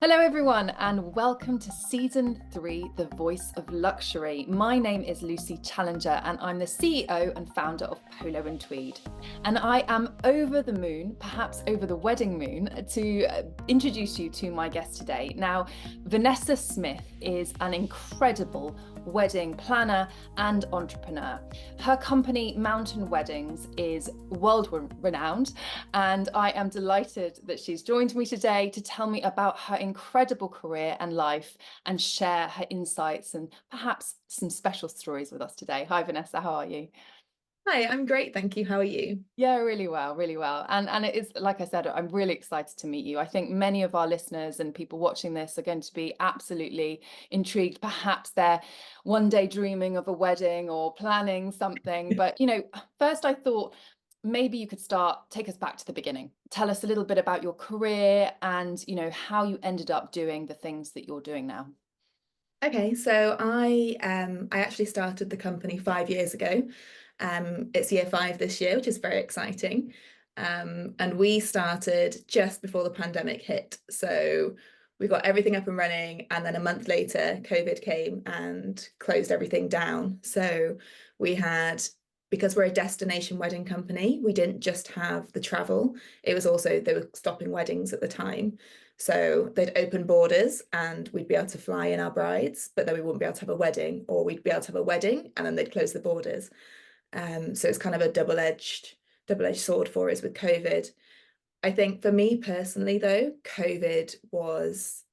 Hello, everyone, and welcome to Season 3, The Voice of Luxury. My name is Lucy Challenger, and I'm the CEO and founder of Polo and Tweed. And I am over the moon, perhaps over the wedding moon, to introduce you to my guest today. Now, Vanessa Smith is an incredible wedding planner and entrepreneur. Her company, Mountain Weddings, is world renowned, and I am delighted that she's joined me today to tell me about her incredible career and life and share her insights and perhaps some special stories with us today. Hi, Vanessa, how are you? Hi, I'm great, thank you. How are you? Yeah, really well, really well. And it is, like I said, I'm really excited to meet you. I think many of our listeners and people watching this are going to be absolutely intrigued. Perhaps they're one day dreaming of a wedding or planning something. But, first I thought maybe you could take us back to the beginning. Tell us a little bit about your career and, how you ended up doing the things that you're doing now. Okay, so I actually started the company 5 years ago. It's year five this year, which is very exciting. And we started just before the pandemic hit. So we got everything up and running, and then a month later, COVID came and closed everything down. So we had, because we're a destination wedding company, we didn't just have the travel, it was also they were stopping weddings at the time. So they'd open borders and we'd be able to fly in our brides, but then we wouldn't be able to have a wedding, or we'd be able to have a wedding and then they'd close the borders. So it's kind of a double-edged sword for us with COVID. I think for me personally, though, COVID was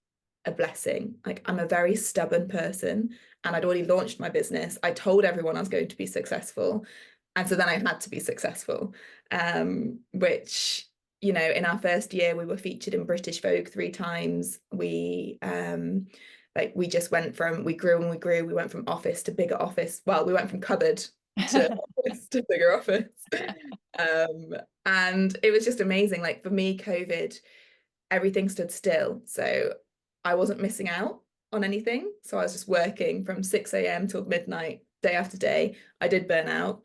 a blessing. Like, I'm a very stubborn person and I'd already launched my business. I told everyone I was going to be successful. And so then I had to be successful, which, in our first year, we were featured in British Vogue 3 times. We just went from, we grew and we grew. We went from office to bigger office. Well, we went from cupboard to office to bigger office. Um, and it was just amazing. Like, for me, COVID, everything stood still. So I wasn't missing out on anything. So I was just working from 6 a.m. till midnight, day after day. I did burn out,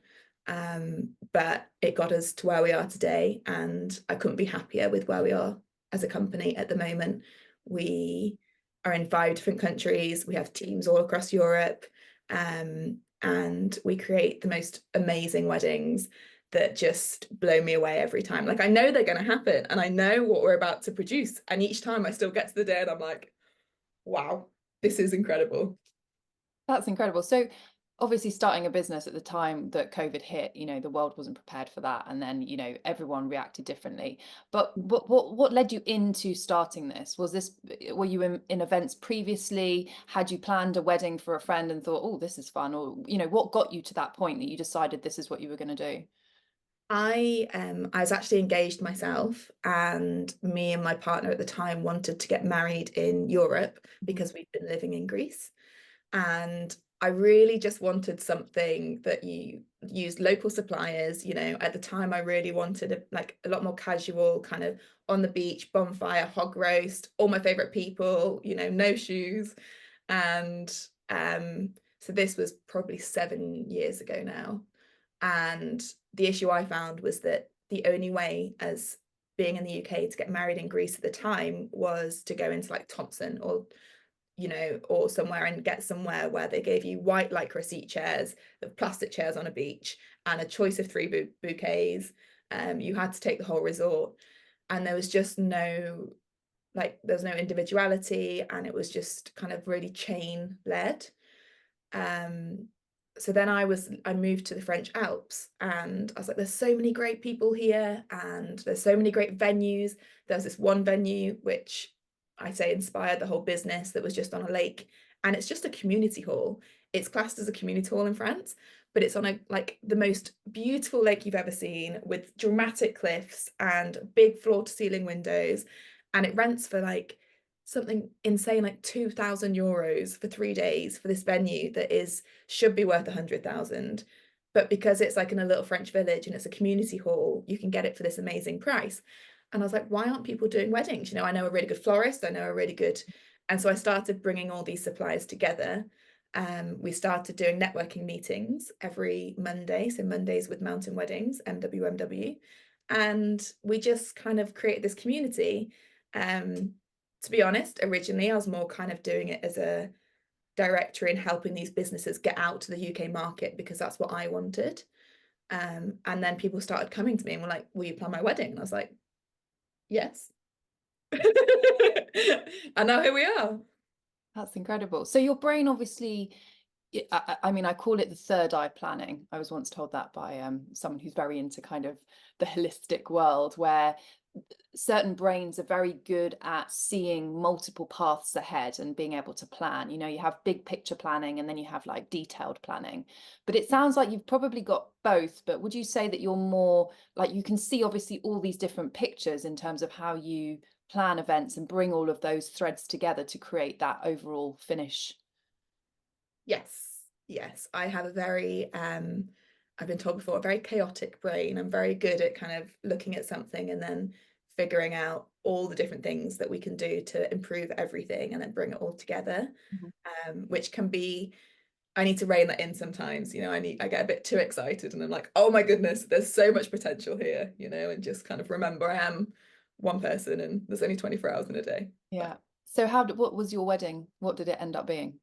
but it got us to where we are today. And I couldn't be happier with where we are as a company at the moment. We are in 5 different countries. We have teams all across Europe. And we create the most amazing weddings that just blow me away every time. Like, I know they're going to happen and I know what we're about to produce. And each time I still get to the day and I'm like, wow, this is incredible. That's incredible. So obviously starting a business at the time that COVID hit, the world wasn't prepared for that. And then, everyone reacted differently. But what led you into starting this? Were you in events previously? Had you planned a wedding for a friend and thought, oh, this is fun? Or, what got you to that point that you decided this is what you were going to do? I was actually engaged myself, and me and my partner at the time wanted to get married in Europe Mhm. because we'd been living in Greece. And I really just wanted something that you used local suppliers. At the time I really wanted a lot more casual, kind of on the beach, bonfire, hog roast, all my favorite people, no shoes. And so this was probably 7 years ago now. And the issue I found was that the only way, as being in the UK, to get married in Greece at the time was to go into like Thompson or somewhere and get somewhere where they gave you white lycra seat chairs, the plastic chairs on a beach, and a choice of three bouquets. You had to take the whole resort, and there was just there's no individuality, and it was just kind of really chain led. Um, so then I moved to the French Alps, and I was like, there's so many great people here and there's so many great venues. There's this one venue which I say inspired the whole business, that was just on a lake, and it's just a community hall. It's classed as a community hall in France, but it's on the most beautiful lake you've ever seen, with dramatic cliffs and big floor to ceiling windows, and it rents for like something insane, like €2,000 for 3 days for this venue that should be worth 100,000. But because it's like in a little French village and it's a community hall, you can get it for this amazing price. And I was like, why aren't people doing weddings? I know a really good florist, I know a really good. And so I started bringing all these suppliers together. We started doing networking meetings every Monday. So Mondays with Mountain Weddings, MWMW. And we just kind of created this community. To be honest, originally I was more kind of doing it as a directory and helping these businesses get out to the UK market because that's what I wanted. And then people started coming to me and were like, will you plan my wedding? And I was like, yes. And now here we are. That's incredible. So your brain obviously, I mean, I call it the third eye planning. I was once told that by someone who's very into kind of the holistic world, where certain brains are very good at seeing multiple paths ahead and being able to plan. You know, you have big picture planning and then you have like detailed planning. But it sounds like you've probably got both. But would you say that you're more like, you can see obviously all these different pictures in terms of how you plan events and bring all of those threads together to create that overall finish? Yes, yes. I have a very, I've been told before, a very chaotic brain. I'm very good at kind of looking at something and then figuring out all the different things that we can do to improve everything and then bring it all together. Mhm. Which can be, I need to rein that in sometimes, I get a bit too excited and I'm like, oh my goodness, there's so much potential here, and just kind of remember I am one person and there's only 24 hours in a day. Yeah. So what was your wedding? What did it end up being?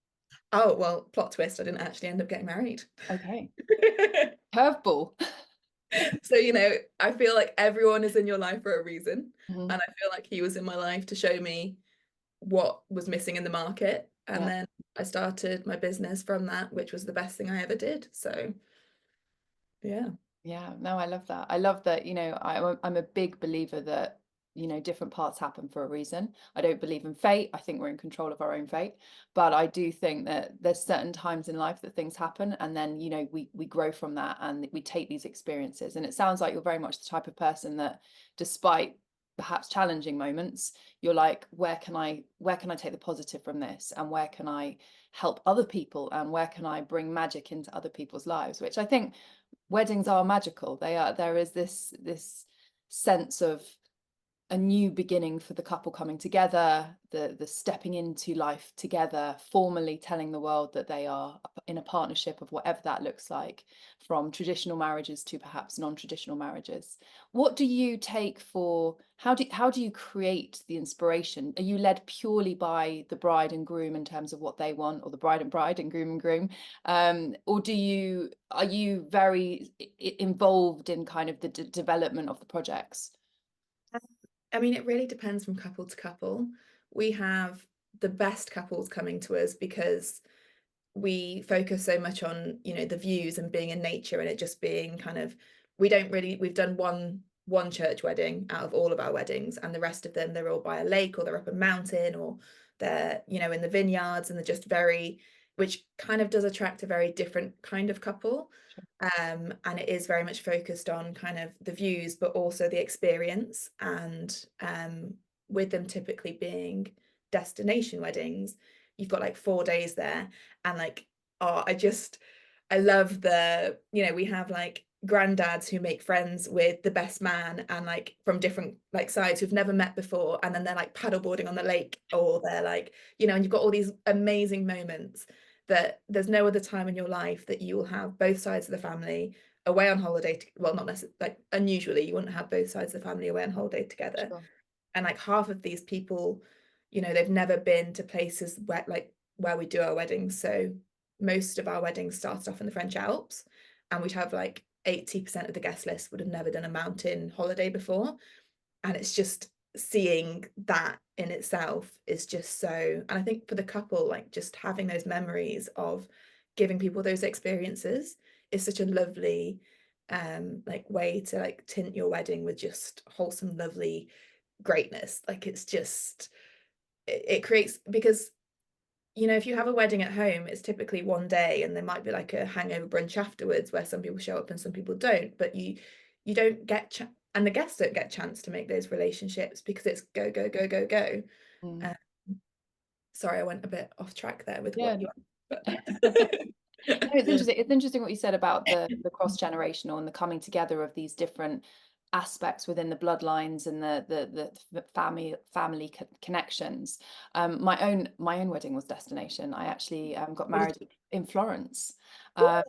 Oh, well, plot twist, I didn't actually end up getting married. Okay. Curveball. So, I feel like everyone is in your life for a reason. Mhm. And I feel like he was in my life to show me what was missing in the market. And Yeah. then I started my business from that, which was the best thing I ever did. So, yeah. Yeah, no, I love that. I love that, I'm a big believer that, different parts happen for a reason. I don't believe in fate. I think we're in control of our own fate. But I do think that there's certain times in life that things happen and then, we grow from that and we take these experiences. And it sounds like you're very much the type of person that despite perhaps challenging moments, you're like, where can I take the positive from this? And where can I help other people? And where can I bring magic into other people's lives? Which I think weddings are magical. There is this sense of a new beginning for the couple coming together, the stepping into life together, formally telling the world that they are in a partnership of whatever that looks like, from traditional marriages to perhaps non-traditional marriages. What do you take for how do you create the inspiration? Are you led purely by the bride and groom in terms of what they want, or the bride and groom? Or are you very involved in kind of the development of the projects? I mean, it really depends from couple to couple. We have the best couples coming to us because we focus so much on, the views and being in nature and it just being kind of, we've done one church wedding out of all of our weddings, and the rest of them, they're all by a lake or they're up a mountain or they're, in the vineyards, and they're just very, which kind of does attract a very different kind of couple. And it is very much focused on kind of the views, but also the experience. And with them typically being destination weddings, you've got like 4 days there. And like, oh, I love we have like granddads who make friends with the best man and like from different like sides who've never met before. And then they're like paddleboarding on the lake, or they're like, and you've got all these amazing moments that there's no other time in your life that you will have both sides of the family away on holiday well, not necessarily, like unusually you wouldn't have both sides of the family away on holiday together. Sure. And like half of these people, they've never been to places where we do our weddings. So most of our weddings started off in the French Alps, and we'd have like 80% of the guest list would have never done a mountain holiday before. And it's just seeing that in itself is just so, and I think for the couple, like just having those memories of giving people those experiences is such a lovely like way to like tint your wedding with just wholesome, lovely greatness. Like it's just, it creates, because if you have a wedding at home, it's typically one day and there might be like a hangover brunch afterwards where some people show up and some people don't, but you don't get and the guests don't get a chance to make those relationships because it's go go go go go. Mm. um, Sorry, I went a bit off track there with Yeah. what you No, it's interesting. It's interesting what you said about the cross-generational and the coming together of these different aspects within the bloodlines and the family connections. My own wedding was destination. I actually got married in Florence, um,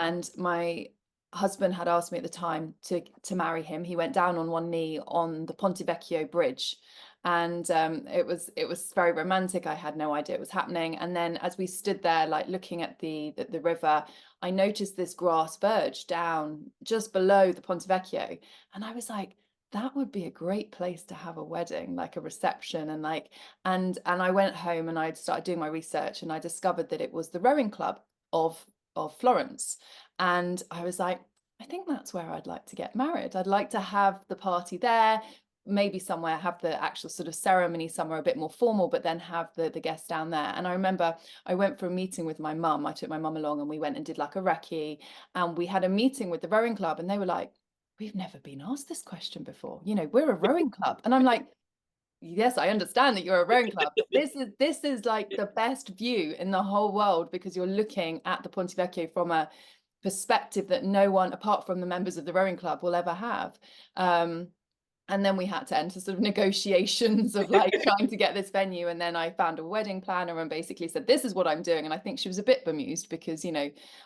and my husband had asked me at the time to marry him. He went down on one knee on the Ponte Vecchio bridge, And it was very romantic. I had no idea it was happening. And then as we stood there, like looking at the river, I noticed this grass verge down just below the Ponte Vecchio, and I was like, that would be a great place to have a wedding, like a reception. And like, and I went home and I started doing my research, and I discovered that it was the rowing club of Florence. And I was like, I think that's where I'd like to get married. I'd like to have the party there, maybe somewhere have the actual sort of ceremony somewhere a bit more formal, but then have the guests down there. And I remember I went for a meeting with my mum. I took my mum along, and we went and did like a recce, and we had a meeting with the rowing club, and they were like, we've never been asked this question before. We're a rowing club. And I'm like, yes, I understand that you're a rowing club, but this is like the best view in the whole world, because you're looking at the Ponte Vecchio from a perspective that no one apart from the members of the rowing club will ever have. And then we had to enter sort of negotiations of like trying to get this venue. And then I found a wedding planner and basically said, this is what I'm doing. And I think she was a bit bemused because,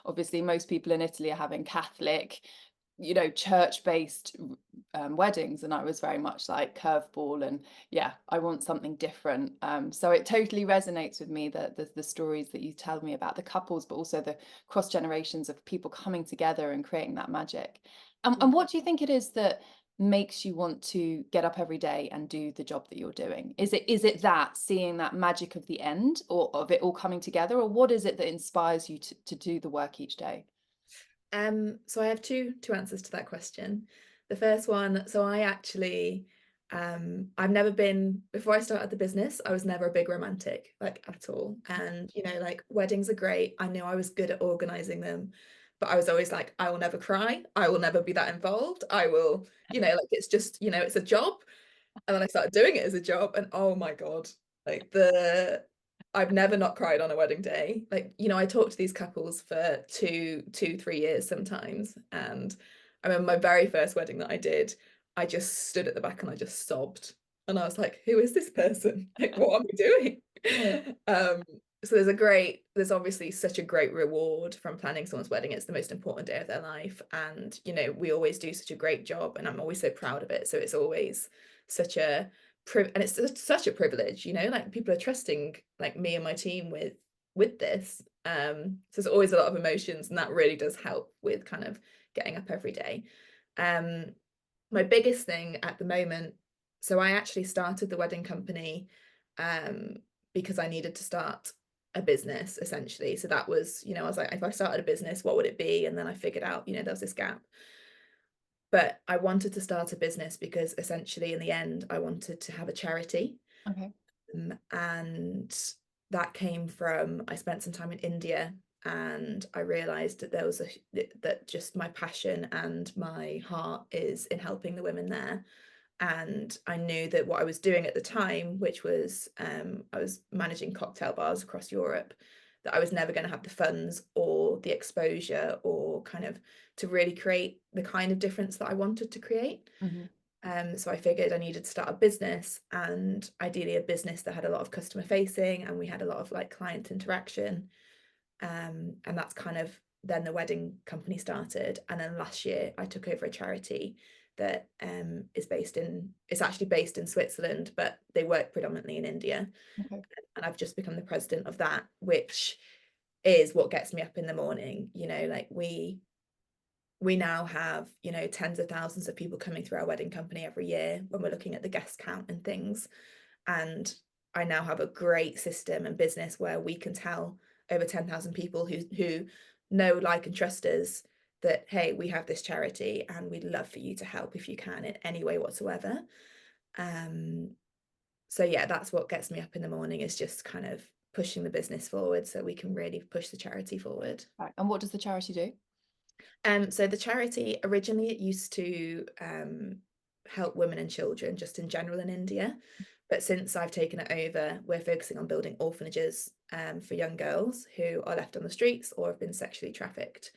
obviously most people in Italy are having Catholic, church-based weddings. And I was very much like curveball, and yeah, I want something different. So it totally resonates with me, that the stories that you tell me about the couples, but also the cross generations of people coming together and creating that magic. And what do you think it is that makes you want to get up every day and do the job that you're doing? Is it that seeing that magic of the end, or of it all coming together, or what is it that inspires you to do the work each day? So I have two answers to that question. The first one, so I actually, I've never been, before I started the business, I was never a big romantic, like at all. And, like weddings are great. I knew I was good at organizing them, but I was always like, I will never cry. I will never be that involved. I will, like it's just, it's a job. And then I started doing it as a job, and oh my God, like I've never not cried on a wedding day. Like, I talked to these couples for 3 years sometimes. And I remember my very first wedding that I did, I just stood at the back and I just sobbed. And I was like, who is this person? Like, what am I doing? So there's obviously such a great reward from planning someone's wedding. It's the most important day of their life. And, we always do such a great job, and I'm always so proud of it. So it's always such a and it's such a privilege, like people are trusting like me and my team with this. So there's always a lot of emotions, and that really does help with kind of getting up every day. um my biggest thing at the moment, so I actually started the wedding company um because I needed to start a business essentially. So that was, I was like, if I started a business, what would it be? And then I figured out, there was this gap. But I wanted to start a business because essentially in the end I wanted to have a charity. Okay. And that came from, I spent some time in India, and I realized that that just my passion and my heart is in helping the women there. And I knew that what I was doing at the time, which was I was managing cocktail bars across Europe, that I was never going to have the funds or the exposure or kind of to really create the kind of difference that I wanted to create. Mhm. So I figured I needed to start a business, and ideally a business that had a lot of customer facing, and we had a lot of like client interaction. And that's kind of then the wedding company started. And then last year I took over a charity that it's actually based in Switzerland, but they work predominantly in India. Okay. And I've just become the president of that, which is what gets me up in the morning. Like we now have, tens of thousands of people coming through our wedding company every year when we're looking at the guest count and things. And I now have a great system and business where we can tell over 10,000 people who know, like, and trust us that, hey, we have this charity and we'd love for you to help if you can in any way whatsoever. Um, so yeah, that's what gets me up in the morning, is just kind of pushing the business forward so we can really push the charity forward. Right. And what does the charity do? So the charity, originally it used to help women and children just in general in India. But since I've taken it over, we're focusing on building orphanages for young girls who are left on the streets or have been sexually trafficked.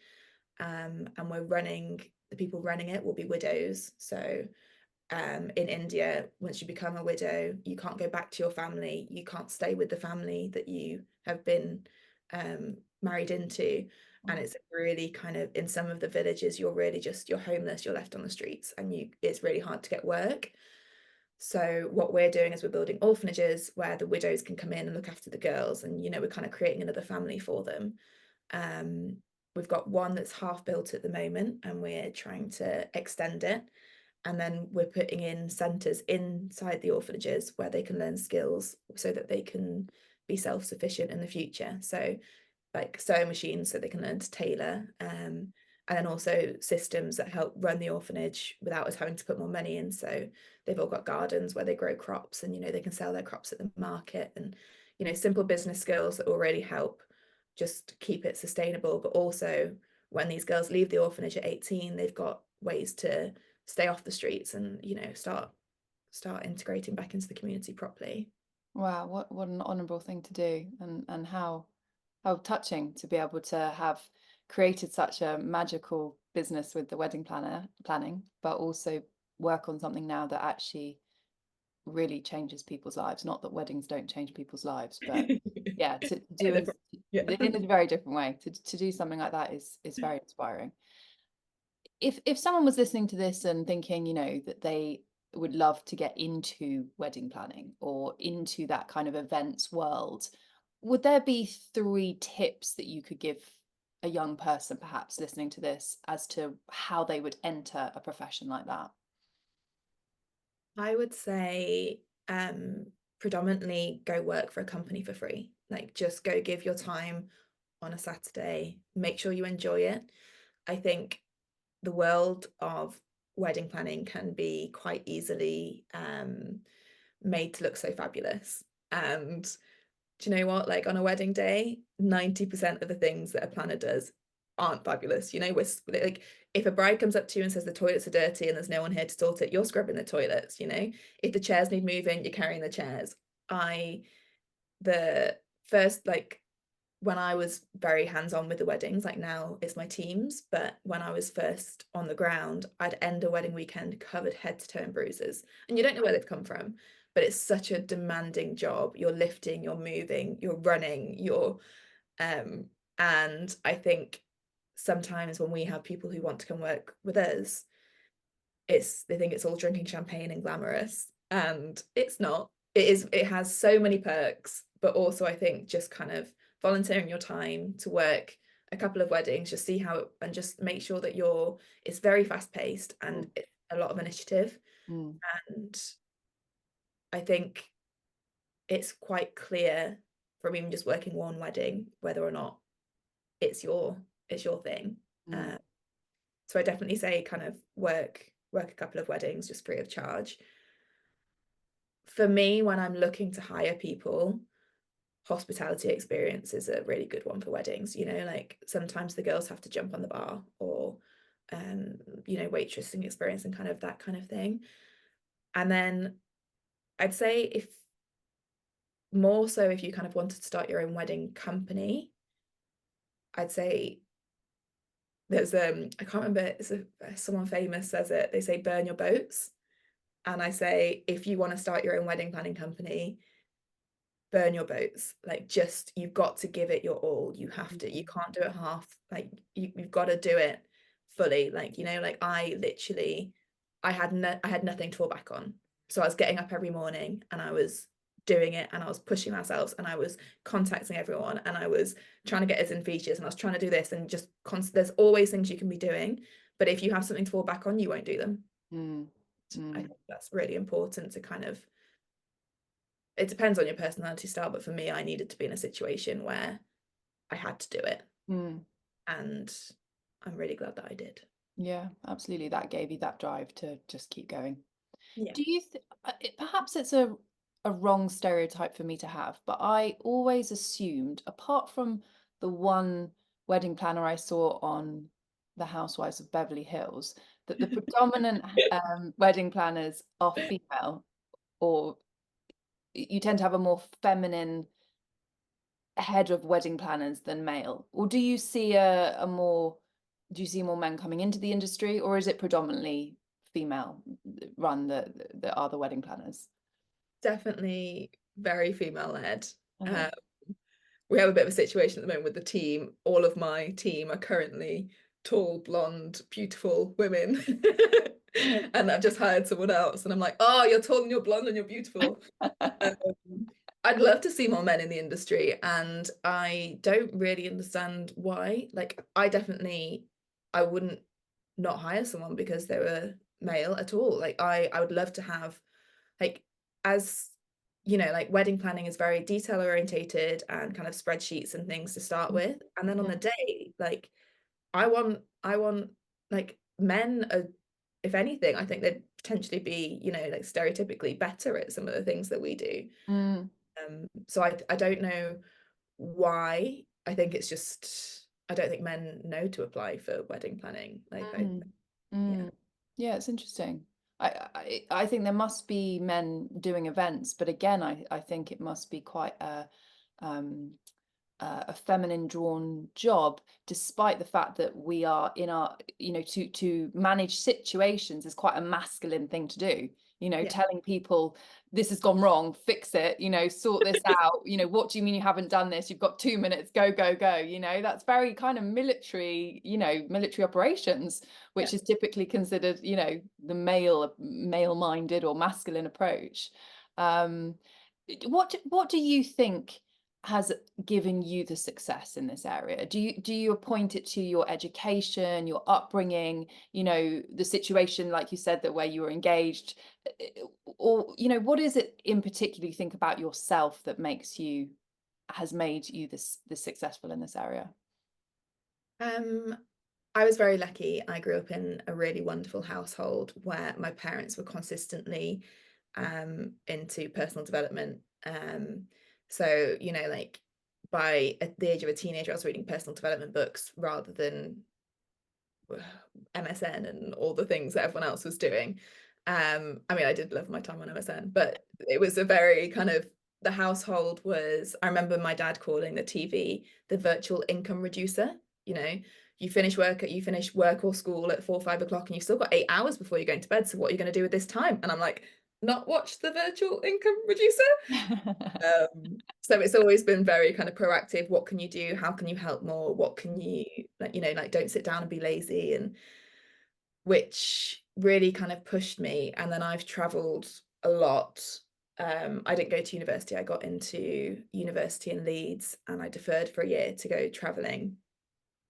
And the people running it will be widows. So in India, once you become a widow, you can't go back to your family. You can't stay with the family that you have been married into. And it's really kind of, in some of the villages, you're homeless, you're left on the streets, and it's really hard to get work. So what we're doing is we're building orphanages where the widows can come in and look after the girls, and we're kind of creating another family for them. Um, we've got one that's half built at the moment, and we're trying to extend it. And then we're putting in centres inside the orphanages where they can learn skills so that they can be self-sufficient in the future. So like sewing machines so they can learn to tailor, and then also systems that help run the orphanage without us having to put more money in. So they've all got gardens where they grow crops, and they can sell their crops at the market, and simple business skills that will really help just keep it sustainable. But also when these girls leave the orphanage at 18, they've got ways to stay off the streets and start integrating back into the community properly. Wow, what an honourable thing to do, and how touching to be able to have created such a magical business with the wedding planning, but also work on something now that actually really changes people's lives. Not that weddings don't change people's lives, but yeah, to do In yeah. in a very different way. To do something like that is very inspiring. If someone was listening to this and thinking, that they would love to get into wedding planning or into that kind of events world, would there be 3 tips that you could give a young person perhaps listening to this as to how they would enter a profession like that? I would say predominantly go work for a company for free. Like just go give your time on a Saturday, make sure you enjoy it. I think the world of wedding planning can be quite easily made to look so fabulous. And do you know what? Like on a wedding day, 90% of the things that a planner does aren't fabulous. We're like, if a bride comes up to you and says the toilets are dirty and there's no one here to sort it, you're scrubbing the toilets. If the chairs need moving, you're carrying the chairs. The first, like, when I was very hands-on with the weddings, like now it's my teams, but when I was first on the ground, I'd end a wedding weekend covered head to toe in bruises. And you don't know where they've come from, but it's such a demanding job. You're lifting, you're moving, you're running, and I think sometimes when we have people who want to come work with us, they think it's all drinking champagne and glamorous, and it's not. It has so many perks, but also I think just kind of volunteering your time to work a couple of weddings, just see how and just make sure that it's very fast paced and Mm, it's a lot of initiative. mm, And I think it's quite clear from even just working one wedding whether or not it's your thing. mm, uh, so I definitely say kind of work a couple of weddings just free of charge. For me, when I'm looking to hire people, hospitality experience is a really good one for weddings. Like sometimes the girls have to jump on the bar, or waitressing experience and kind of that kind of thing. And then I'd say, if more so, if you kind of wanted to start your own wedding company, I'd say there's I can't remember, someone famous says it, they say burn your boats. And I say, if you want to start your own wedding planning company, burn your boats. Like, just, you've got to give it your all. You have to, you can't do it half. Like, you've got to do it fully. Like, like I had nothing to fall back on. So I was getting up every morning and I was doing it, and I was pushing myself, and I was contacting everyone, and I was trying to get us in features, and I was trying to do this, and just there's always things you can be doing, but if you have something to fall back on, you won't do them. mm, I mm, think that's really important to kind of, it depends on your personality style, but for me, I needed to be in a situation where I had to do it, mm. and I'm really glad that I did. Yeah, absolutely. That gave you that drive to just keep going. Yeah. Do you perhaps it's a wrong stereotype for me to have, but I always assumed, apart from the one wedding planner I saw on The Housewives of Beverly Hills, that the predominant wedding planners are female, or you tend to have a more feminine head of wedding planners than male. Or do you see do you see more men coming into the industry, or is it predominantly female run that are the wedding planners? Definitely very female led. Okay. We have a bit of a situation at the moment with the team. All of my team are currently tall, blonde, beautiful women. and I've just hired someone else, and I'm like, oh, you're tall and you're blonde and you're beautiful. Um, I'd love to see more men in the industry, and I don't really understand why. Like, I wouldn't not hire someone because they were male at all. Like, I would love to have, like, as you know, like wedding planning is very detail orientated and kind of spreadsheets and things to start with. And then on Yeah. the day, like, I want like men are, if anything, I think they'd potentially be, you know, like stereotypically better at some of the things that we do. Mm, So I don't know why. I think it's just I don't think men know to apply for wedding planning. Like mm, yeah. mm. Yeah, it's interesting. I think there must be men doing events, but again, I think it must be quite um, a feminine drawn job, despite the fact that we are in our, you know, to manage situations is quite a masculine thing to do. You know, Yeah. telling people this has gone wrong, fix it, you know, sort this out. You know, what do you mean you haven't done this? You've got 2 minutes, go, go, go. You know, that's very kind of military, you know, military operations, Yeah. which is typically considered, you know, the male-minded or masculine approach. Um, what do you think has given you the success in this area? Do you point it to your education, your upbringing, you know, the situation, like you said, that where you were engaged, or, you know, what is it in particular you think about yourself that has made you this successful in this area? Um, I was very lucky. I grew up in a really wonderful household where my parents were consistently into personal development. So, you know, like by at the age of a teenager, I was reading personal development books rather than MSN and all the things that everyone else was doing. I mean, I did love my time on MSN, but it was a very kind of the household was, I remember my dad calling the TV the virtual income reducer. You know, you finish work or school at 4 or 5 o'clock and you've still got 8 hours before you're going to bed. So what are you going to do with this time? And I'm like, not watch the virtual income reducer. So it's always been very kind of proactive. What can you do? How can you help more? What can you, like, you know, like don't sit down and be lazy, and which really kind of pushed me. And then I've traveled a lot. I didn't go to university. I got into university in Leeds and I deferred for a year to go traveling.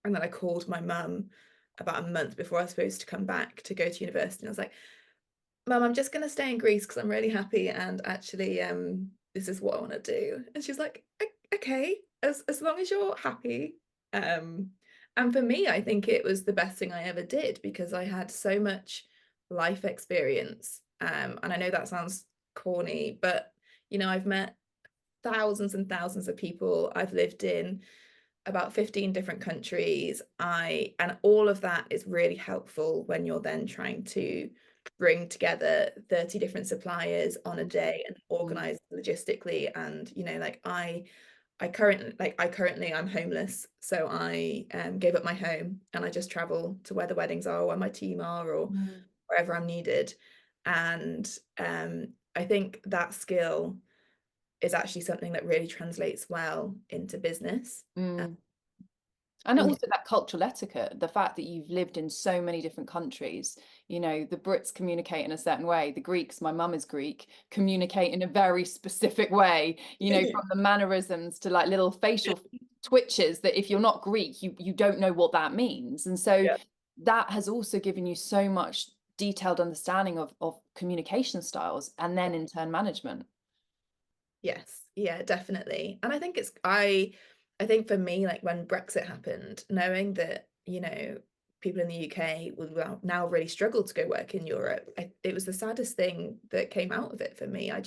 And then I called my mum about a month before I was supposed to come back to go to university. And I was like, Mum, I'm just going to stay in Greece because I'm really happy and actually this is what I want to do. And she's like, okay, as long as you're happy. And for me, I think it was the best thing I ever did because I had so much life experience. And I know that sounds corny, but you know, I've met thousands and thousands of people. I've lived in about 15 different countries. And all of that is really helpful when you're then trying to bring together 30 different suppliers on a day and Mm, organize logistically. And you know, like I currently I'm homeless, so I gave up my home and I just travel to where the weddings are, where my team are, or mm, wherever I'm needed. And I think that skill is actually something that really translates well into business. mm. And And also that cultural etiquette, the fact that you've lived in so many different countries, you know, the Brits communicate in a certain way. The Greeks, my mum is Greek, communicate in a very specific way, you know, from the mannerisms to like little facial twitches that if you're not Greek, you don't know what that means. And so yeah. that has also given you so much detailed understanding of communication styles and then in turn management. Yes, yeah, definitely. And I think I think for me, like when Brexit happened, knowing that, you know, people in the UK will now really struggle to go work in Europe, it was the saddest thing that came out of it for me. I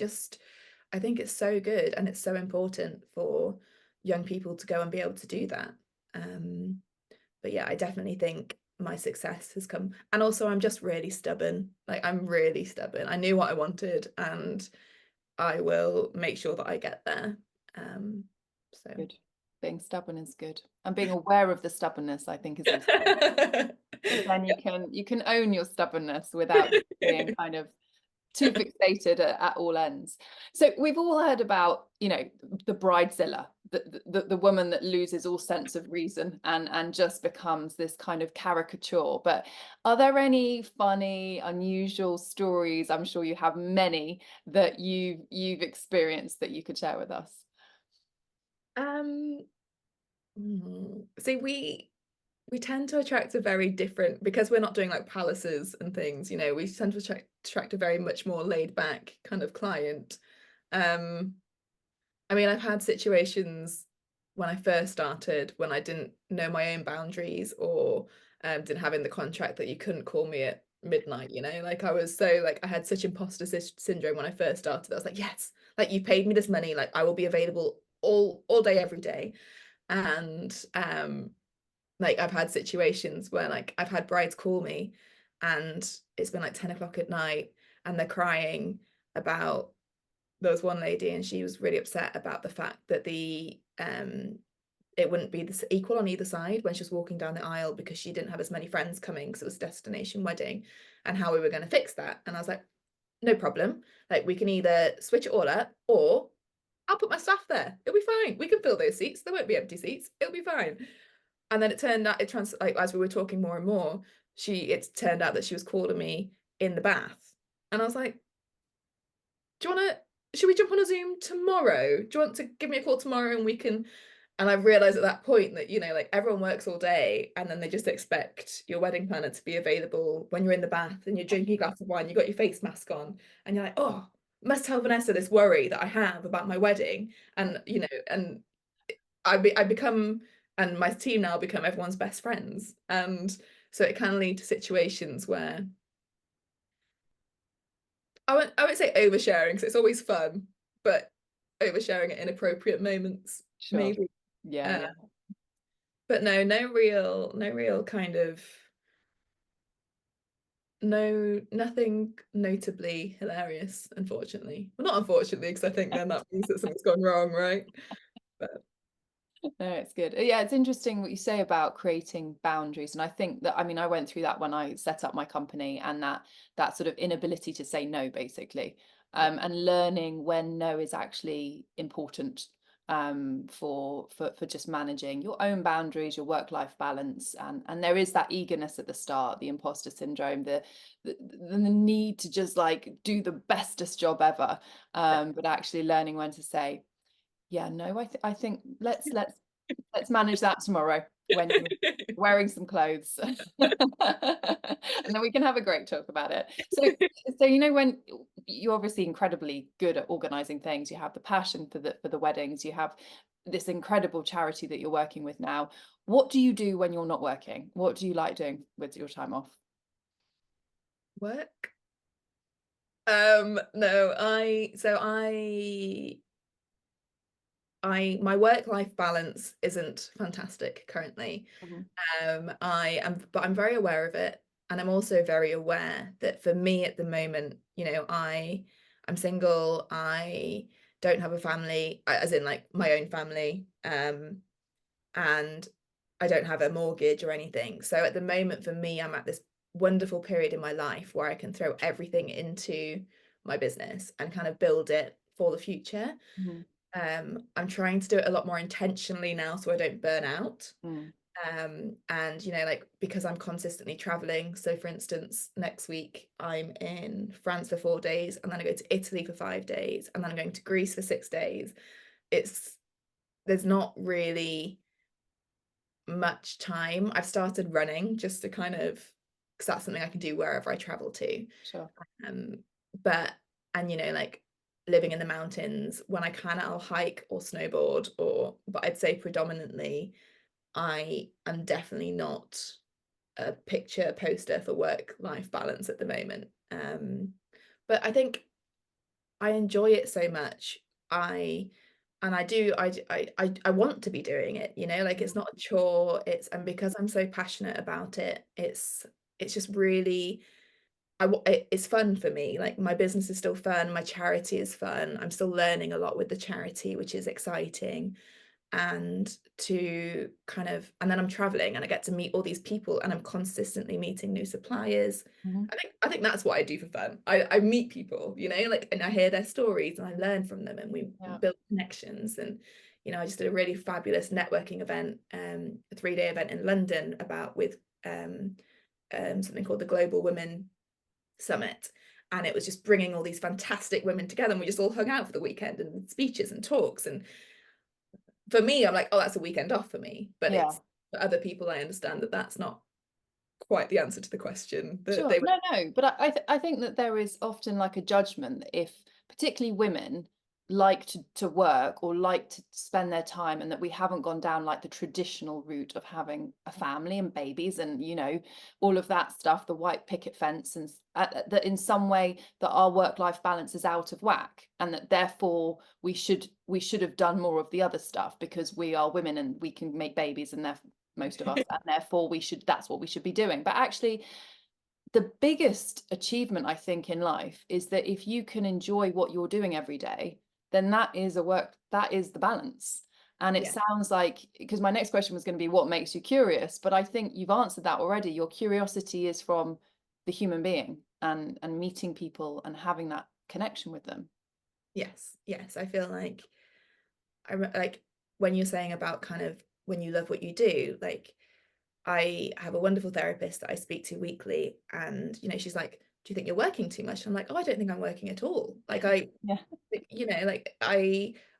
think it's so good and it's so important for young people to go and be able to do that. Um, but yeah, I definitely think my success has come. And also I'm just really stubborn. Like I'm really stubborn. I knew what I wanted and I will make sure that I get there. So Good. Being stubborn is good. And being aware of the stubbornness, I think, is also because then you can own your stubbornness without being kind of too fixated at all ends. So we've all heard about, you know, the bridezilla, the woman that loses all sense of reason and just becomes this kind of caricature. But are there any funny, unusual stories? I'm sure you have many that you've experienced that you could share with us. Um, See, we tend to attract a very different, because we're not doing like palaces and things, we tend to attract a very much more laid back kind of client. Um, I mean, I've had situations when I first started when I didn't know my own boundaries, or didn't have in the contract that you couldn't call me at midnight, like I was so like I had such imposter syndrome when I first started. I was like, yes, like you paid me this money, like I will be available all day every day. And like I've had situations where like I've had brides call me and it's been like 10 o'clock at night and they're crying about, there was one lady and she was really upset about the fact that it wouldn't be this equal on either side when she was walking down the aisle, because she didn't have as many friends coming because it was a destination wedding, and how we were going to fix that. And I was like, no problem, like we can either switch it all up, or I'll put my staff there, it'll be fine, we can fill those seats, there won't be empty seats, it'll be fine. And then it turned out, like as we were talking more and more, it turned out that she was calling me in the bath. And I was like, do you want to, should we jump on a Zoom tomorrow? Do you want to give me a call tomorrow and we can? And I realized at that point that, like everyone works all day and then they just expect your wedding planner to be available when you're in the bath and you're drinking a glass of wine, you got your face mask on, and you're like, oh, must tell Vanessa this worry that I have about my wedding. And, and I become, and my team now become everyone's best friends. And so it can lead to situations where I won't say oversharing because it's always fun, but oversharing at inappropriate moments, Sure. maybe. Yeah, Uh, yeah. but no real kind of, nothing notably hilarious, unfortunately. Well, not unfortunately, because I think then that means that something's gone wrong, right? But No, it's good. Yeah, it's interesting what you say about creating boundaries. And I think that, I mean, I went through that when I set up my company, and that sort of inability to say no, basically, yeah, and learning when no is actually important, for just managing your own boundaries, your work-life balance. And there is that eagerness at the start, the imposter syndrome, the need to just like do the bestest job ever. But actually learning when to say, yeah, no, I think let's manage that tomorrow when you're wearing some clothes. And then we can have a great talk about it. So when you're obviously incredibly good at organizing things, you have the passion for the weddings, you have this incredible charity that you're working with now. What do you do when you're not working? What do you like doing with your time off? work. No, my work-life balance isn't fantastic currently. Mhm. But I'm very aware of it, and I'm also very aware that for me at the moment, I'm single. I don't have a family, as in like my own family, and I don't have a mortgage or anything. So at the moment, for me, I'm at this wonderful period in my life where I can throw everything into my business and kind of build it for the future. Mhm. I'm trying to do it a lot more intentionally now so I don't burn out. Mm. And like because I'm consistently traveling, so for instance next week I'm in France for 4 days, and then I go to Italy for 5 days, and then I'm going to Greece for 6 days. It's There's not really much time. I've started running just to kind of, because that's something I can do wherever I travel to. Sure. um but and like living in the mountains, when I can, I'll hike or snowboard, but I'd say predominantly I am definitely not a picture poster for work-life balance at the moment. But I think I enjoy it so much. I and I do I want to be doing it, like it's not a chore. And because I'm so passionate about it, it's just really, it's fun for me. Like my business is still fun, my charity is fun. I'm still learning a lot with the charity, which is exciting. And then I'm traveling and I get to meet all these people, and I'm consistently meeting new suppliers. Mhm. I think that's what I do for fun. I meet people, like, and I hear their stories and I learn from them, and we Yeah. build connections. And I just did a really fabulous networking event, a 3-day event in London with something called the Global Women Summit. And it was just bringing all these fantastic women together, and we just all hung out for the weekend and speeches and talks. And for me, I'm like, oh, that's a weekend off for me. But Yeah. it's for other people, I understand that that's not quite the answer to the question. That Sure. they were, No, but I think that there is often like a judgment that if particularly women like to work or like to spend their time, and that we haven't gone down like the traditional route of having a family and babies and all of that stuff, the white picket fence, and that in some way that our work-life balance is out of whack, and that therefore we should have done more of the other stuff because we are women and we can make babies, and therefore most of us, and therefore that's what we should be doing. But actually the biggest achievement I think in life is that if you can enjoy what you're doing every day, then that is the balance. And it yeah, sounds like, because my next question was going to be what makes you curious, but I think you've answered that already. Your curiosity is from the human being and meeting people and having that connection with them. yes. I feel like like when you're saying about kind of when you love what you do, like I have a wonderful therapist that I speak to weekly, and she's like, "Do you think you're working too much?" I'm like, "Oh, I don't think I'm working at all." Like Yeah. like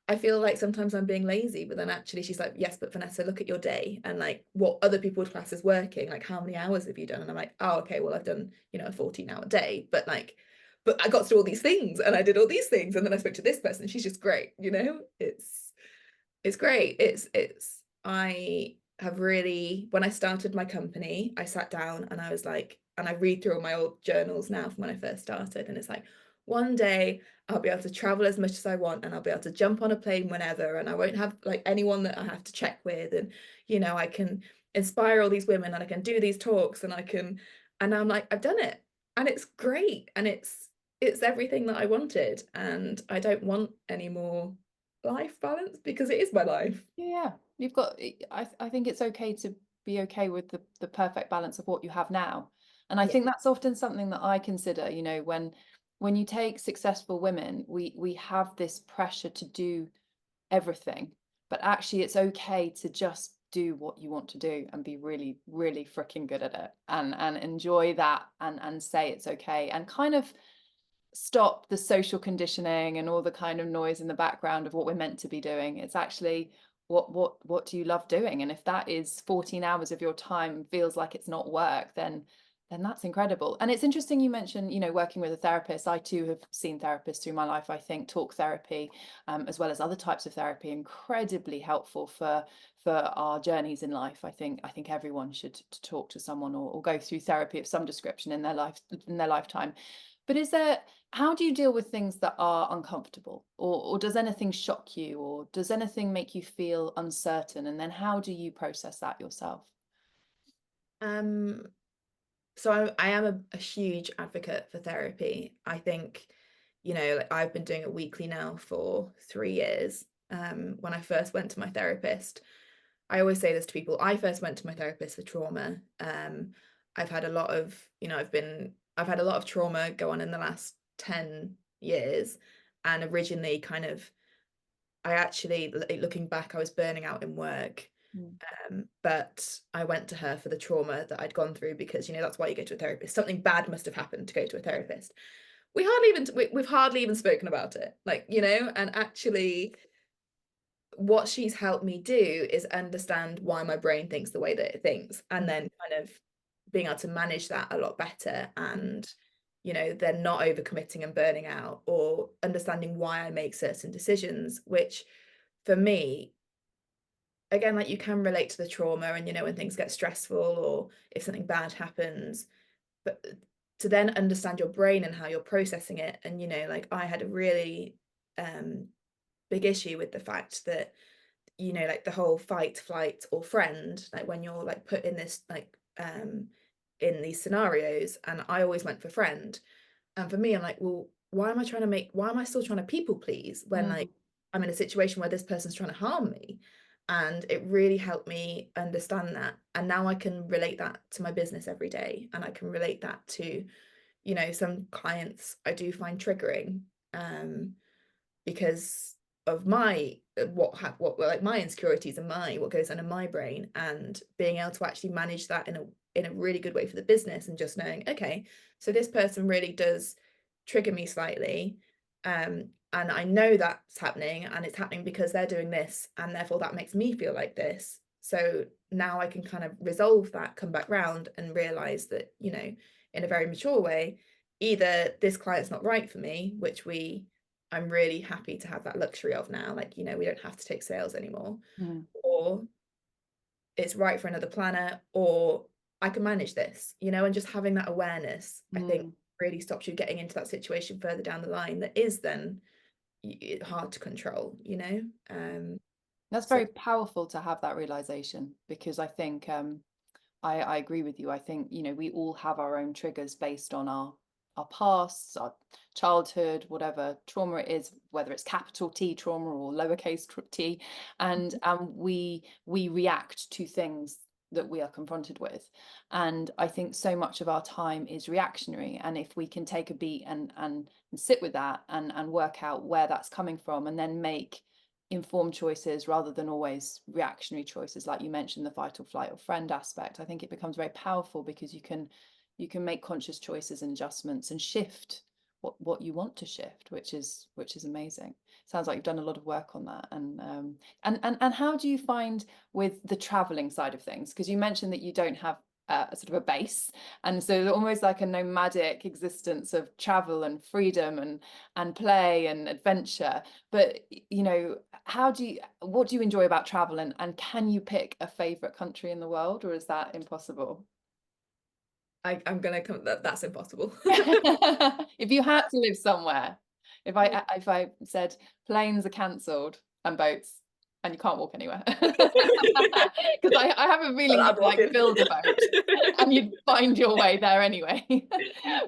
I feel like sometimes I'm being lazy, but then actually she's like, "Yes, but Vanessa, look at your day and like what other people would class as working. Like how many hours have you done?" And I'm like, "Oh, okay, well I've done a 14-hour day, but like, but I got to do all these things and I did all these things, and then I spoke to this person. She's just great. It's great. It's I have really, when I started my company, I sat down and I was like, and I read through all my old journals now from when I first started, and it's like, one day I'll be able to travel as much as I want, and I'll be able to jump on a plane whenever, and I won't have like anyone that I have to check with, and I can inspire all these women, and I can do these talks, and I'm like, I've done it, and it's great, and it's everything that I wanted, and I don't want any more life balance because it is my life. Yeah, you've got. I think it's okay to be okay with the perfect balance of what you have now, and I Yeah. think that's often something that I consider. When you take successful women, we have this pressure to do everything, but actually it's okay to just do what you want to do and be really, really freaking good at it, and enjoy that, and say it's okay, and kind of stop the social conditioning and all the kind of noise in the background of what we're meant to be doing. It's actually what do you love doing? And if that is 14 hours of your time feels like it's not work, then that's incredible. And it's interesting you mentioned, working with a therapist. I too have seen therapists through my life. I think talk therapy, as well as other types of therapy, incredibly helpful for our journeys in life. I think everyone should talk to someone, or go through therapy of some description in their lifetime. But how do you deal with things that are uncomfortable, or does anything shock you, or does anything make you feel uncertain? And then how do you process that yourself? Um, so I am a huge advocate for therapy. I think, like I've been doing it weekly now for 3 years. When I first went to my therapist, I always say this to people. I first went to my therapist for trauma. I've had a lot of, I've had a lot of trauma go on in the last 10 years. And originally I actually, looking back, I was burning out in work. Mm. But I went to her for the trauma that I'd gone through because that's why you go to a therapist. Something bad must have happened to go to a therapist. We've hardly even spoken about it, and actually what she's helped me do is understand why my brain thinks the way that it thinks, and then kind of being able to manage that a lot better, and then not overcommitting and burning out, or understanding why I make certain decisions, which for me, again, like you can relate to the trauma, and when things get stressful or if something bad happens, but to then understand your brain and how you're processing it. And like I had a really big issue with the fact that like the whole fight, flight, or friend, like when you're like put in this like in these scenarios, and I always went for friend. And for me, I'm like, well, why am I still trying to people please when like Mm. I'm in a situation where this person's trying to harm me? And it really helped me understand that. And now I can relate that to my business every day. And I can relate that to, some clients I do find triggering, because of my what like my insecurities and my what goes on in my brain, and being able to actually manage that in a really good way for the business, and just knowing, okay, so this person really does trigger me slightly, and I know that's happening, and it's happening because they're doing this, and therefore that makes me feel like this. So now I can kind of resolve that, come back round, and realize that, you know, in a very mature way, either this client's not right for me, which I'm really happy to have that luxury of now, like, you know, we don't have to take sales anymore, Mm. or it's right for another planet, or I can manage this, you know, and just having that awareness, I think, Mm. really stops you getting into that situation further down the line that is then hard to control, you know. That's So very powerful to have that realization, because I think I agree with you. I think, you know, we all have our own triggers based on our pasts, our childhood, whatever trauma it is, whether it's capital T trauma or lowercase t, and we react to things that we are confronted with. And I think so much of our time is reactionary. And if we can take a beat and sit with that and work out where that's coming from, and then make informed choices rather than always reactionary choices, like you mentioned, the fight or flight or friend aspect, I think it becomes very powerful, because you can make conscious choices and adjustments and shift what you want to shift, which is amazing. Sounds like you've done a lot of work on that. And how do you find with the traveling side of things, because you mentioned that you don't have a sort of a base, and so almost like a nomadic existence of travel and freedom and play and adventure. But, you know, what do you enjoy about travel, and can you pick a favorite country in the world, or is that impossible? I'm gonna come that's impossible. If you had to live somewhere, if I said planes are cancelled and boats, and you can't walk anywhere, because I have a feeling I'm you'd like walking. build a boat and you'd find your way there anyway.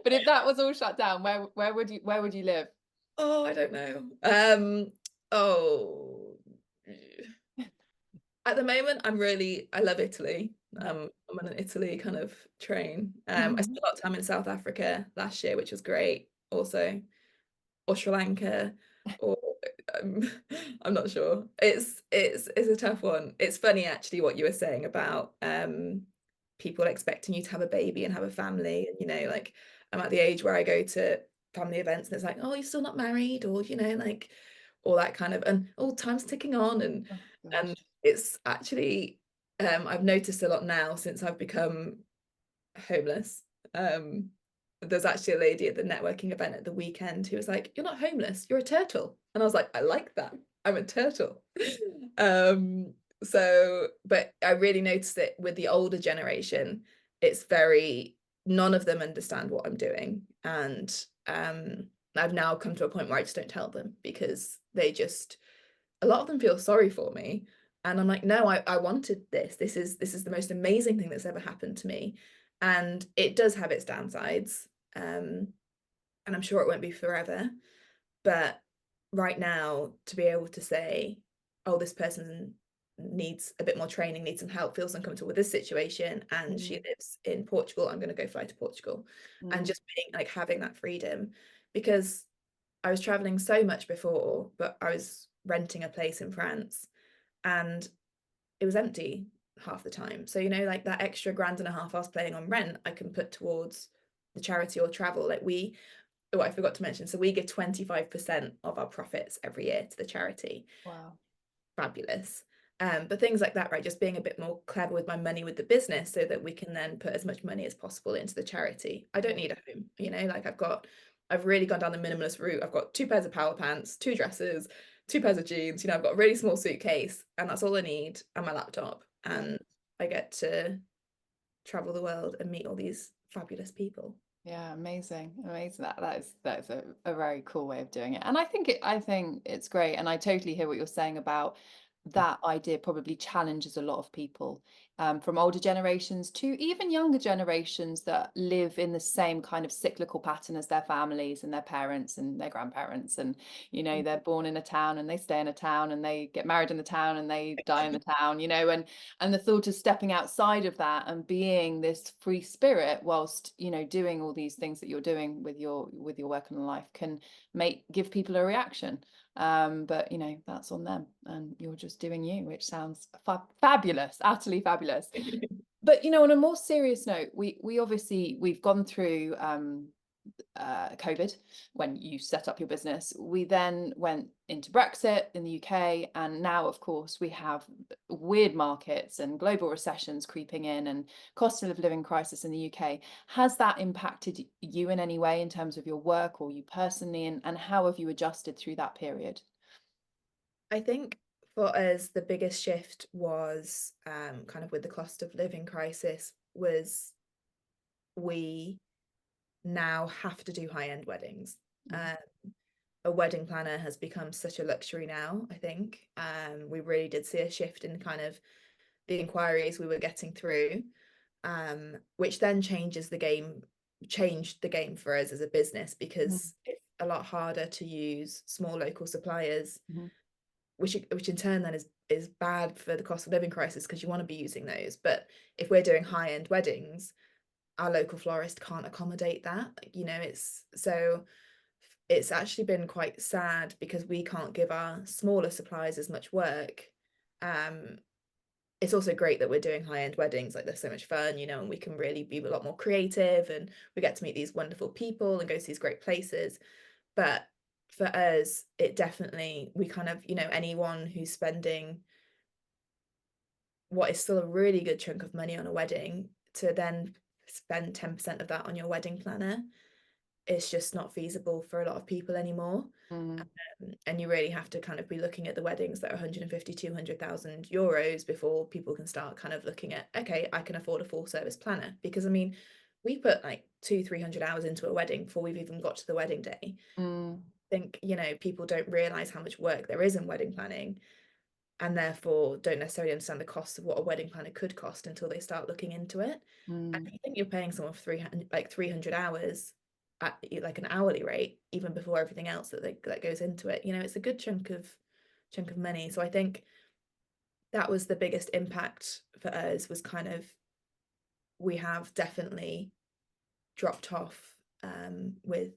But if that was all shut down, where would you live? Oh, I don't know. Oh, at the moment, I love Italy. Yeah. I'm on an Italy kind of train. I Mhm. spent a lot of time in South Africa last year, which was great. Also, or Sri Lanka, or um, I'm not sure. It's a tough one. It's funny actually what you were saying about people expecting you to have a baby and have a family, and you know, like I'm at the age where I go to family events and it's like, oh, you're still not married, or you know, like all that kind of, and oh, time's ticking on, Oh and gosh. it's actually I've noticed a lot now since I've become homeless. Um, there's actually a lady at the networking event at the weekend who was like, "You're not homeless, you're a turtle." And I was like, "I like that. I'm a turtle." So, but I really noticed it with the older generation. It's very, none of them understand what I'm doing. And I've now come to a point where I just don't tell them, because a lot of them feel sorry for me. And I'm like, no, I wanted this. This is the most amazing thing that's ever happened to me. And it does have its downsides. And I'm sure it won't be forever. But right now, to be able to say, oh, this person needs a bit more training, needs some help, feels uncomfortable with this situation, and she Mm, lives in Portugal, I'm going to go fly to Portugal. And mm, just being like having that freedom, because I was traveling so much before, but I was renting a place in France, and it was empty half the time. So, you know, like that extra grand and a half I was paying on rent, I can put towards the charity or travel. Oh, I forgot to mention, so we give 25% of our profits every year to the charity. wow. Fabulous. But things like that, right? Just being a bit more clever with my money with the business so that we can then put as much money as possible into the charity. I don't Yeah. need a home, you know, like I've really gone down the minimalist route. I've got two pairs of power pants, two dresses, two pairs of jeans, you know, I've got a really small suitcase, and that's all I need, and my laptop. Yeah. And I get to travel the world and meet all these fabulous people. Yeah, amazing, amazing. That is a very cool way of doing it, and I think it's great, and I totally hear what you're saying about that idea. Probably challenges a lot of people, from older generations to even younger generations that live in the same kind of cyclical pattern as their families and their parents and their grandparents. And, you know, they're born in a town and they stay in a town and they get married in the town and they die in the town, you know, and the thought of stepping outside of that and being this free spirit whilst, you know, doing all these things that you're doing with your work and life can give people a reaction. But you know, that's on them, and you're just doing you, which sounds fabulous, utterly fabulous. But you know, on a more serious note, we obviously we've gone through COVID when you set up your business. We then went into Brexit in the UK, and now, of course, we have weird markets and global recessions creeping in and cost of living crisis in the UK. Has that impacted you in any way in terms of your work or you personally, and how have you adjusted through that period? I think for us, the biggest shift was kind of with the cost of living crisis was we now have to do high-end weddings. Mm. A wedding planner has become such a luxury now, I think. We really did see a shift in kind of the inquiries we were getting through, which then changed the game for us as a business because it's a lot harder to use small local suppliers, Mhm. which in turn then is bad for the cost of living crisis because you want to be using those. But if we're doing high-end weddings, our local florist can't accommodate that. You know, it's actually been quite sad because we can't give our smaller suppliers as much work. It's also great that we're doing high-end weddings, like they're so much fun, you know, and we can really be a lot more creative and we get to meet these wonderful people and go to these great places. But for us, it definitely, we kind of, you know, anyone who's spending what is still a really good chunk of money on a wedding to then spend 10% of that on your wedding planner, it's just not feasible for a lot of people anymore. Mm. And you really have to kind of be looking at the weddings that are 150, 200,000 euros before people can start kind of looking at, okay, I can afford a full service planner. Because I mean, we put like 200-300 hours into a wedding before we've even got to the wedding day. Mm. I think, you know, people don't realize how much work there is in wedding planning and therefore don't necessarily understand the cost of what a wedding planner could cost until they start looking into it. And Mm. I think you're paying someone for 300 hours at like an hourly rate, even before everything else that goes into it. You know, it's a good chunk of money. So I think that was the biggest impact for us was kind of we have definitely dropped off with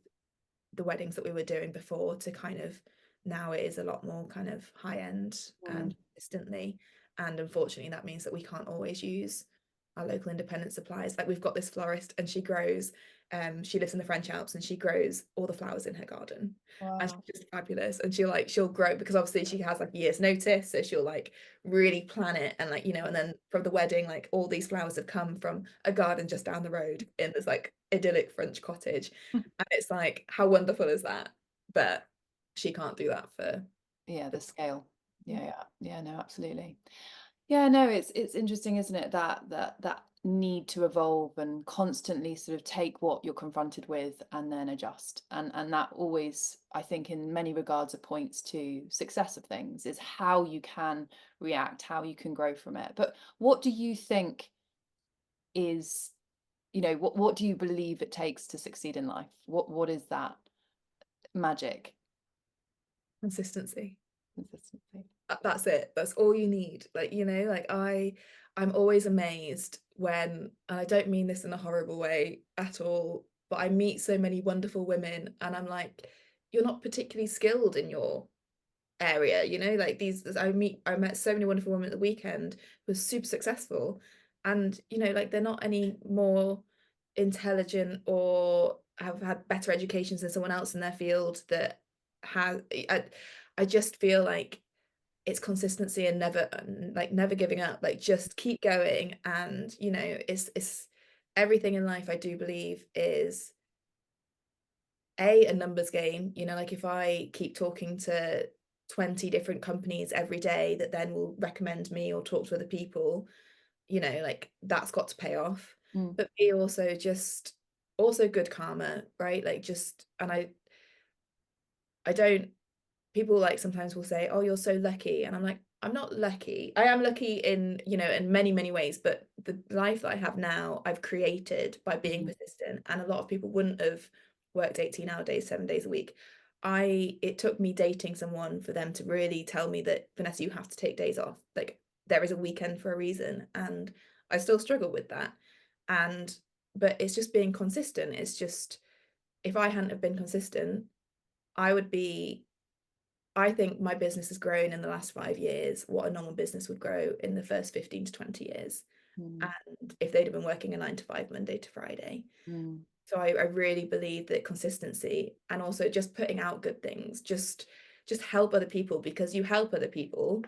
the weddings that we were doing before to kind of now it is a lot more kind of high end Mm. consistently. And unfortunately, that means that we can't always use our local independent suppliers. Like we've got this florist and she lives in the French Alps and she grows all the flowers in her garden. And Wow. she's just fabulous. And she'll grow because obviously she has like a year's notice. So she'll like really plan it and like, you know, and then from the wedding, like all these flowers have come from a garden just down the road in this like idyllic French cottage. And it's like, how wonderful is that? But she can't do that for Yeah, the scale. Yeah, no, absolutely. Yeah, no, it's interesting, isn't it? That need to evolve and constantly sort of take what you're confronted with and then adjust. And that always, I think, in many regards, it points to success of things, is how you can react, how you can grow from it. But what do you think is, you know, what do you believe it takes to succeed in life? What is that magic? consistency. Consistency. That's it. That's all you need. Like, you know, like I'm always amazed when, and I don't mean this in a horrible way at all, but I meet so many wonderful women and I'm like, you're not particularly skilled in your area, you know, like I met so many wonderful women at the weekend who were super successful and you know like they're not any more intelligent or have had better educations than someone else in their field that has I just feel like it's consistency and never giving up, like just keep going. And you know it's everything in life I do believe is a numbers game. You know, like if I keep talking to 20 different companies every day that then will recommend me or talk to other people, you know, like that's got to pay off. Mm. But be also good karma, right? Like just and I don't people like sometimes will say, oh, you're so lucky, and I'm like, I'm not lucky. I am lucky in, you know, in many, many ways, but the life that I have now, I've created by being Mhm. persistent. And a lot of people wouldn't have worked 18-hour days, 7 days a week. It took me dating someone for them to really tell me that, Vanessa, you have to take days off. Like, there is a weekend for a reason. And I still struggle with that. And, but it's just being consistent. It's just, if I hadn't have been consistent, I would be, I think my business has grown in the last 5 years what a normal business would grow in the first 15 to 20 years. Mm. And if they'd have been working a 9 to 5 Monday to Friday. Mm. So I really believe that consistency, and also just putting out good things, just help other people, because you help other people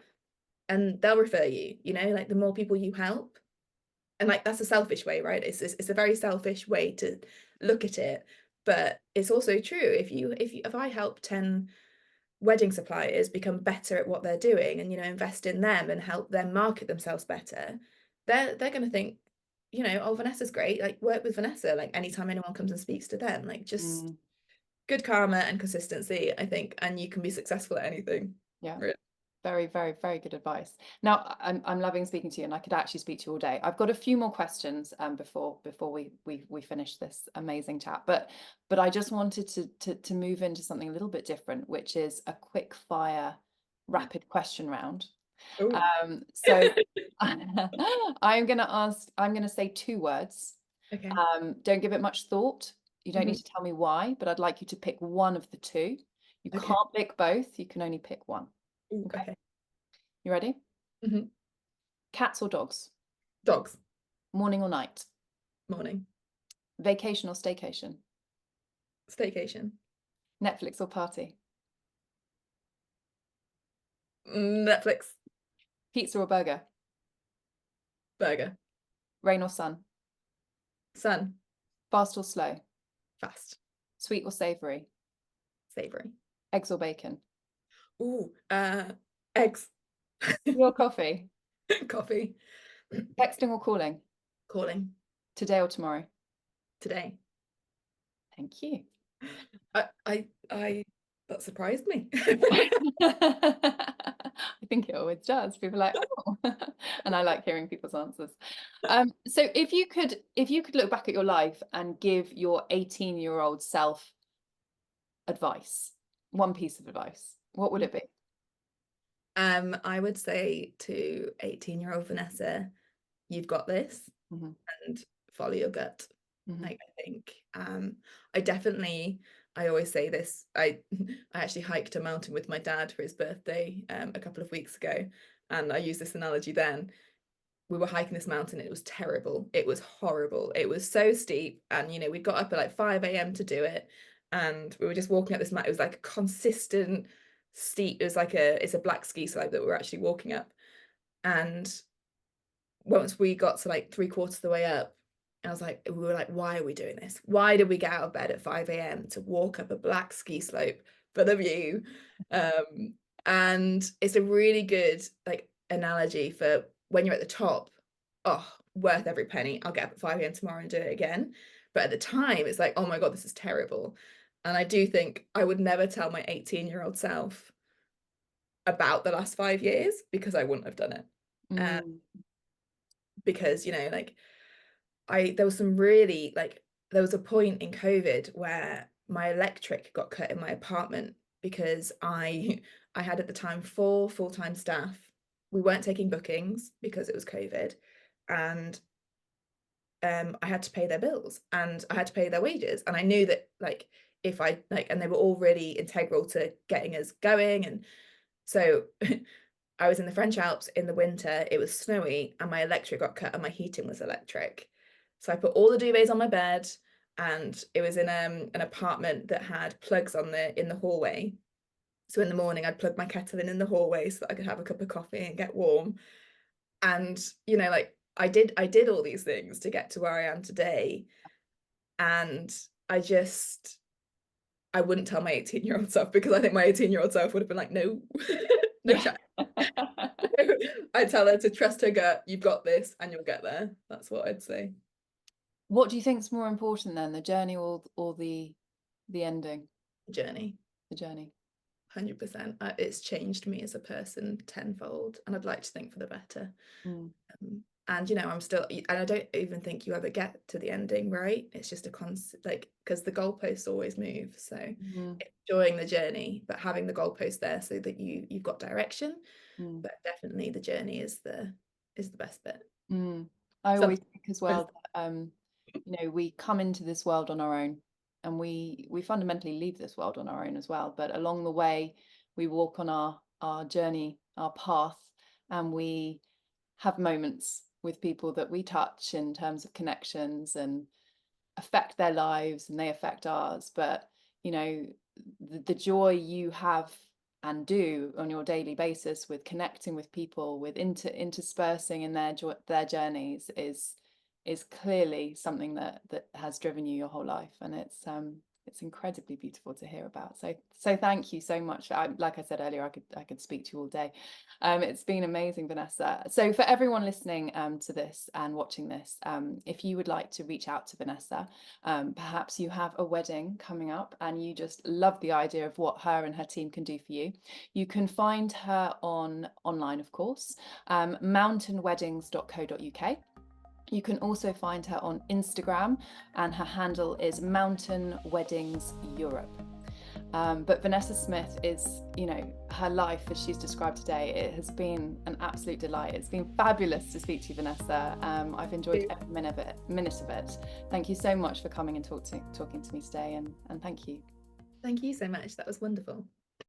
and they'll refer you, you know, like the more people you help. And like, that's a selfish way, right? It's a very selfish way to look at it, but it's also true. If I help 10 wedding suppliers become better at what they're doing, and, you know, invest in them and help them market themselves better, they're going to think, you know, oh, Vanessa's great, like, work with Vanessa, like, anytime anyone comes and speaks to them, like, just Mm. good karma and consistency, I think, and you can be successful at anything. Yeah. Really. Very, very, very good advice. Now, I'm loving speaking to you, and I could actually speak to you all day. I've got a few more questions before we finish this amazing chat, but I just wanted to move into something a little bit different, which is a quick fire rapid question round. Oh. So I'm going to say two words. Okay. Don't give it much thought. You don't need Mhm. to tell me why, but I'd like you to pick one of the two. You Okay. can't pick both. You can only pick one. Ooh, Okay. okay. You ready? Mhm. Cats or dogs? Dogs. Morning or night? Morning. Vacation or staycation? Staycation. Netflix or party? Netflix. Pizza or burger? Burger. Rain or sun? Sun. Fast or slow? Fast. Sweet or savory? Savory. Eggs or bacon? Ooh, eggs. Tea or coffee? Coffee. Texting or calling? Calling. Today or tomorrow? Today. Thank you. I that surprised me. I think it always does. People are like, oh, and I like hearing people's answers. So if you could look back at your life and give your 18-year-old self advice, one piece of advice, what would it be? I would say to 18-year-old Vanessa, you've got this, Mhm, and follow your gut. mhm. Like, I think I always say this. I actually hiked a mountain with my dad for his birthday a couple of weeks ago, and I used this analogy then. We were hiking this mountain. It was terrible. It was horrible. It was so steep, and, you know, we got up at like 5 a.m. to do it, and we were just walking up this mountain. It was like a consistent steep. It was like it's a black ski slope that we were actually walking up, and once we got to like 3/4 of the way up, I was like, we were like, why are we doing this? Why did we get out of bed at 5 a.m. to walk up a black ski slope for the view? And it's a really good like analogy for when you're at the top. Oh, worth every penny. I'll get up at 5 a.m. tomorrow and do it again. But at the time, it's like, oh my God, this is terrible. And I do think I would never tell my 18-year-old self about the last 5 years, because I wouldn't have done it. Mm, Because, you know, like, there was some really like, there was a point in COVID where my electric got cut in my apartment because I had at the time 4 full-time staff. We weren't taking bookings because it was COVID, and I had to pay their bills and I had to pay their wages, and I knew that, like, if I like, and they were all really integral to getting us going. And so I was in the French Alps in the winter, it was snowy, and my electric got cut and my heating was electric. So I put all the duvets on my bed, and it was in an apartment that had plugs in the hallway. So in the morning I'd plug my kettle in the hallway so that I could have a cup of coffee and get warm. And, you know, like, I did all these things to get to where I am today. And I wouldn't tell my 18-year-old self, because I think my 18-year-old self would have been like, no, no yeah. chance. I tell her to trust her gut. You've got this, and you'll get there. That's what I'd say. What do you think is more important then, the journey or the ending, Journey. the journey? 100%. It's changed me as a person tenfold, and I'd like to think for the better. Mm. And I'm still, and I don't even think you ever get to the ending, right? It's just a constant, like, because the goalposts always move. So enjoying the journey, but having the goalpost there so that you've got direction. But definitely the journey is the best bit. I always think as well that we come into this world on our own, and we fundamentally leave this world on our own as well. But along the way, we walk on our journey, our path, and we have moments with people that we touch in terms of connections and affect their lives, and they affect ours. But the joy you have and do on your daily basis with connecting with people, with interspersing in their journeys is clearly something that has driven you your whole life, and it's incredibly beautiful to hear about. So thank you so much. Like I said earlier, I could speak to you all day. It's been amazing, Vanessa. So for everyone listening to this and watching this, if you would like to reach out to Vanessa, perhaps you have a wedding coming up and you just love the idea of what her and her team can do for you, you can find her online, of course, mountainweddings.co.uk. You can also find her on Instagram, and her handle is Mountain Weddings Europe. But Vanessa Smith is, her life as she's described today, it has been an absolute delight. It's been fabulous to speak to you, Vanessa. I've enjoyed every minute of it. Thank you so much for coming and talking to me today, and thank you. Thank you so much. That was wonderful.